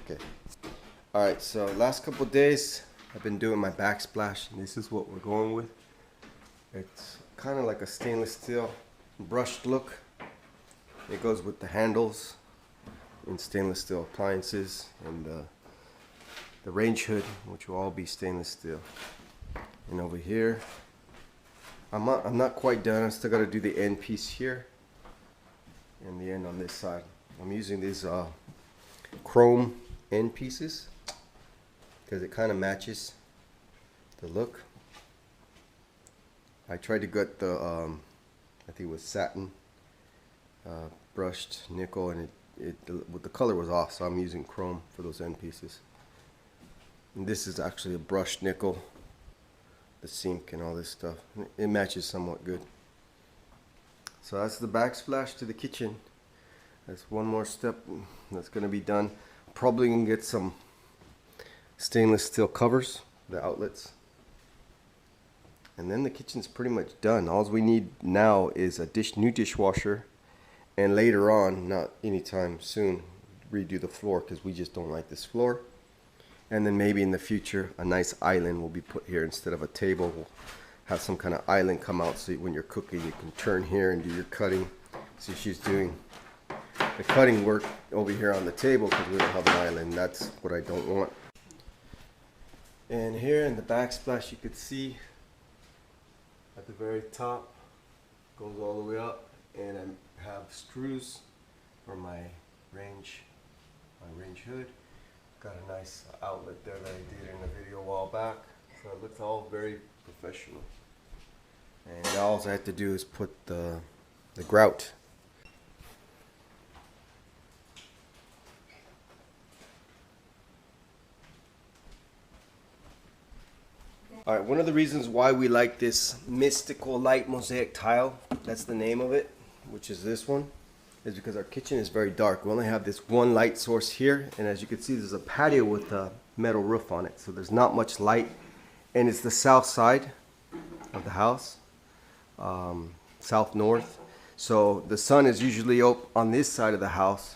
Okay. Alright, so last couple days I've been doing my backsplash, and this is what we're going with. It's kind of like a stainless steel brushed look. It goes with the handles and stainless steel appliances, and the range hood, which will all be stainless steel. And over here, I'm not quite done. I still got to do the end piece here and the end on this side. I'm using these chrome end pieces because it kind of matches the look. I tried to get the I think it was satin brushed nickel, and the color was off, so I'm using chrome for those end pieces. And this is actually a brushed nickel, the sink and all this stuff. It matches somewhat good. So that's the backsplash to the kitchen. That's one more step that's going to be done. Probably going to get some stainless steel covers, the outlets. And then the kitchen's pretty much done. All we need now is a new dishwasher, and later on, not anytime soon, redo the floor because we just don't like this floor. And then maybe in the future, a nice island will be put here instead of a table. We'll have some kind of island come out so when you're cooking, you can turn here and do your cutting. See, she's doing the cutting work over here on the table because we don't have an island. That's what I don't want. And here in the backsplash, you could see at the very top, goes all the way up, and I have screws for my range hood. Got a nice outlet there that I did in a video a while back, so it looks all very professional. And now all I have to do is put the grout. Alright, one of the reasons why we like this mystical light mosaic tile, that's the name of it, which is this one, is because our kitchen is very dark. We only have this one light source here, and as you can see, there's a patio with a metal roof on it, so there's not much light, and it's the south side of the house, south-north, so the sun is usually up on this side of the house,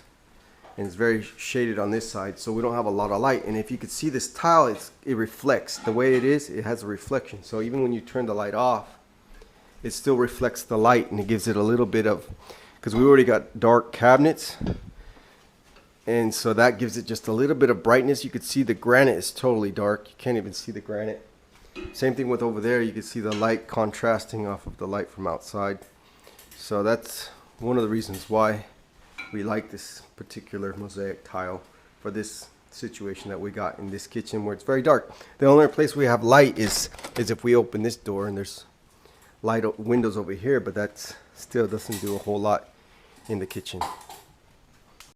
and it's very shaded on this side, so we don't have a lot of light. And if you could see this tile, it reflects. The way it is, it has a reflection, so even when you turn the light off, it still reflects the light, and it gives it a little bit of, because we already got dark cabinets, and so that gives it just a little bit of brightness. You could see the granite is totally dark. You can't even see the granite. Same thing with over there. You can see the light contrasting off of the light from outside. So that's one of the reasons why we like this particular mosaic tile for this situation that we got in this kitchen where it's very dark. The only place we have light is if we open this door, and there's light windows over here, but that still doesn't do a whole lot in the kitchen.